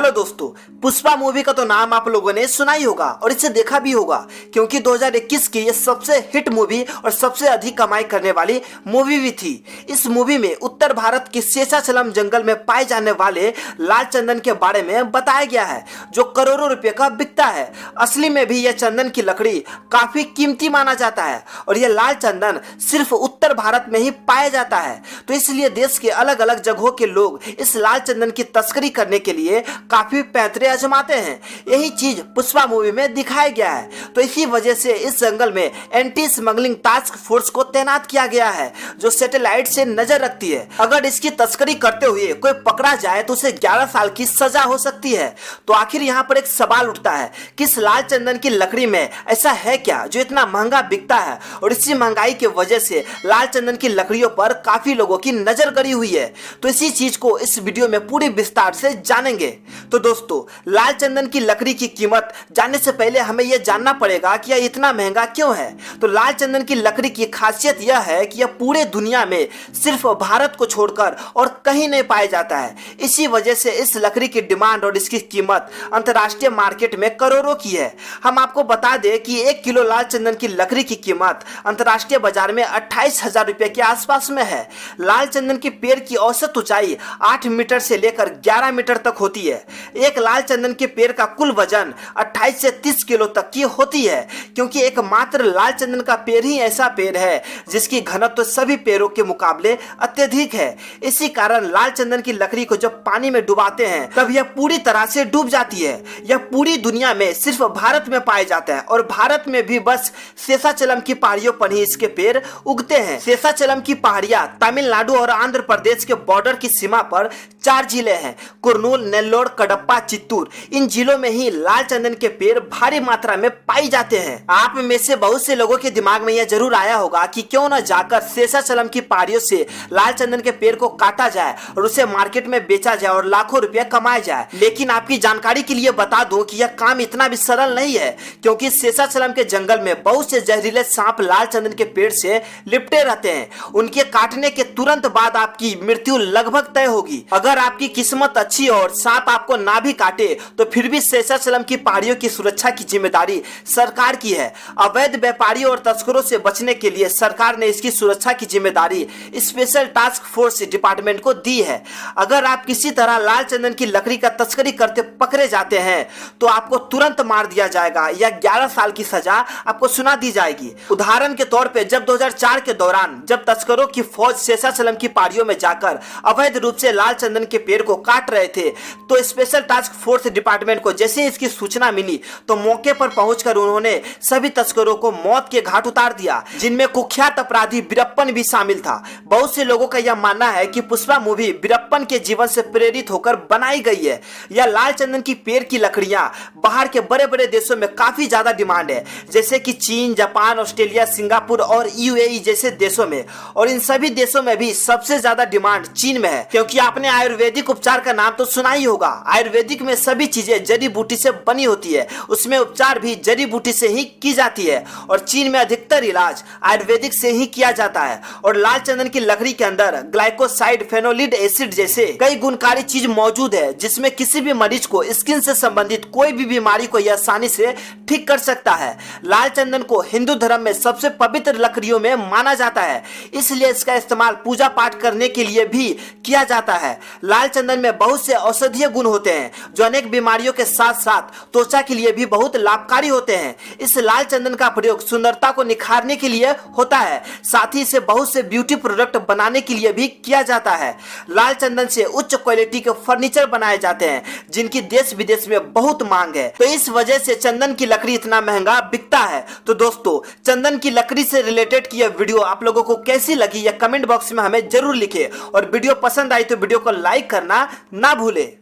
Hello दोस्तों, Pushpa movie का तो नाम आप लोगों ने सुना ही होगा और इसे देखा भी होगा क्योंकि 2021 की ये सबसे हिट मूवी और सबसे अधिक कमाई करने वाली मूवी भी थी। इस मूवी में उत्तर भारत के शेषाचलम जंगल में पाए जाने वाले लाल चंदन के बारे में बताया गया है जो करोड़ों रुपए का बिकता है। असली में भी यह चंदन की लकड़ी काफी कीमती माना जाता है और यह लाल चंदन सिर्फ उत्तर भारत में ही पाया जाता है, तो इसलिए देश के अलग अलग जगहों के लोग इस लाल चंदन की तस्करी करने के लिए काफी पैंतरे आजमाते हैं। यही चीज पुष्पा मूवी में दिखाया गया है, तो इसी वजह से इस जंगल में एंटी स्मगलिंग टास्क फोर्स को तैनात किया गया है जो सैटेलाइट से नजर रखती है। अगर इसकी तस्करी करते हुए कोई पकड़ा जाए तो उसे 11 साल की सजा हो सकती है। तो आखिर यहाँ पर एक सवाल उठता है कि इस लाल चंदन की लकड़ी में ऐसा है क्या जो इतना महंगा बिकता है और इसी महंगाई की वजह से लाल चंदन की लकड़ियों पर काफी लोगों की नजर गड़ी हुई है। तो इसी चीज को इस वीडियो में पूरी विस्तार से जानेंगे। तो दोस्तों, लाल चंदन की लकड़ी की कीमत जानने से पहले हमें यह जानना पड़ेगा कि यह इतना महंगा क्यों है। तो लाल चंदन की लकड़ी की खासियत यह है कि यह पूरे दुनिया में सिर्फ भारत को छोड़कर और कहीं नहीं पाया जाता है। इसी वजह से इस लकड़ी की डिमांड और इसकी कीमत अंतर्राष्ट्रीय मार्केट में करोड़ों की है। हम आपको बता दें कि 1 किलो लाल चंदन की लकड़ी की कीमत अंतर्राष्ट्रीय बाजार में 28,000 रुपए के आसपास में है। लाल चंदन की पेड़ की औसत ऊंचाई 8 मीटर से लेकर 11 मीटर तक होती है। एक लाल चंदन के पेड़ का कुल वजन 28 से 30 किलो तक की होती है, क्योंकि एकमात्र लाल चंदन का पेड़ ही ऐसा पेड़ है जिसकी घनत्व सभी पेड़ों के मुकाबले अत्यधिक है। इसी कारण लाल चंदन की लकड़ी को जब पानी में डुबाते हैं तब यह पूरी तरह से डूब जाती है। यह पूरी दुनिया में सिर्फ भारत में पाया जाता है और भारत में भी बस शेषाचलम की पहाड़ियों पर ही इसके पेड़ उगते हैं। शेषाचलम की पहाड़ियां तमिलनाडु और आंध्र प्रदेश के बॉर्डर की सीमा पर 4 जिले हैं, कुर्नूल, नेल्लोर, कडप्पा, चित्तूर। इन जिलों में ही लाल चंदन के पेड़ भारी मात्रा में पाए जाते हैं। आप में से बहुत से लोगों के दिमाग में यह जरूर आया होगा कि क्यों न जाकर शेषाचलम की पहाड़ियों से लाल चंदन के पेड़ को काटा जाए और उसे मार्केट में बेचा जाए और लाखों रुपया कमाया जाए। लेकिन आपकी जानकारी के लिए बता दूं कि यह काम इतना भी सरल नहीं है, क्योंकि शेषाचलम के जंगल में बहुत से जहरीले सांप लाल चंदन के पेड़ से लिपटे रहते हैं। उनके काटने के तुरंत बाद आपकी मृत्यु लगभग तय होगी। अगर आपकी किस्मत अच्छी और सांप आपको ना भी काटे तो फिर भी शेषाचलम की पहाड़ियों की सुरक्षा की जिम्मेदारी सरकार की है। अवैध व्यापारियों और तस्करों से बचने के लिए सरकार ने इसकी सुरक्षा की जिम्मेदारी स्पेशल टास्क फोर्स डिपार्टमेंट को दी है। अगर आप किसी तरह लाल चंदन की लकड़ी का तस्करी करते पकड़े जाते हैं तो आपको तुरंत मार दिया जाएगा या 11 साल की सजा आपको सुना दी जाएगी। उदाहरण के तौर पे जब 2004 के दौरान जब तस्करों की फौज शेषाचलम की पहाड़ियों में जाकर अवैध रूप से लाल चंदन के पेड़ को काट रहे थे तो स्पेशल टास्क फोर्स डिपार्टमेंट को जैसे इसकी सूचना मिली तो मौके पर पहुंचकर उन्होंने सभी तस्करों को मौत के घाट उतार दिया, जिनमें कुख्यात अपराधी वीरप्पन भी शामिल था। बहुत से लोगों का यह मानना है कि पुष्पा मूवी वीरप्पन के जीवन से प्रेरित होकर बनाई गई है। यह लाल चंदन की पेड़ की लकड़ियां बाहर के बड़े बड़े देशों में काफी ज्यादा डिमांड है, जैसे कि चीन, जापान, ऑस्ट्रेलिया, सिंगापुर और यूएई जैसे देशों में। और इन सभी देशों में भी सबसे ज्यादा डिमांड चीन में है, क्योंकि आपने आयुर्वेदिक उपचार का नाम तो सुना ही होगा। आयुर्वेदिक में सभी चीजें जड़ी बूटी से बनी होती है, उसमें उपचार भी जड़ी बूटी से ही की जाती है और चीन में अधिकतर इलाज आयुर्वेदिक से ही किया जाता है। और लाल चंदन की लकड़ी के अंदर ग्लाइकोसाइड, फेनोलिड एसिड जैसे कई गुणकारी चीज मौजूद है, जिसमें किसी भी मरीज को स्किन से संबंधित कोई भी बीमारी को यह आसानी से ठीक कर सकता है। लाल चंदन को हिंदू धर्म में सबसे पवित्र लकड़ियों में माना जाता है, इसलिए इसका इस्तेमाल पूजा पाठ करने के लिए भी किया जाता है। लाल चंदन में बहुत से औषधीय गुण होते हैं जो अनेक बीमारियों के साथ साथ त्वचा के लिए भी बहुत लाभकारी होते हैं। इस लाल चंदन का प्रयोग सुंदरता को निखारने के लिए होता है, साथ ही इसे बहुत से ब्यूटी प्रोडक्ट बनाने के लिए भी किया जाता है। लाल चंदन से उच्च क्वालिटी के फर्नीचर बनाए जाते हैं जिनकी देश विदेश में बहुत मांग है, तो इस वजह से चंदन की लकड़ी इतना महंगा बिकता है। तो दोस्तों, चंदन की लकड़ी से रिलेटेड की यह वीडियो आप लोगों को कैसी लगी या कमेंट बॉक्स में हमें जरूर लिखे और वीडियो पसंद आई तो वीडियो को लाइक करना ना भूले।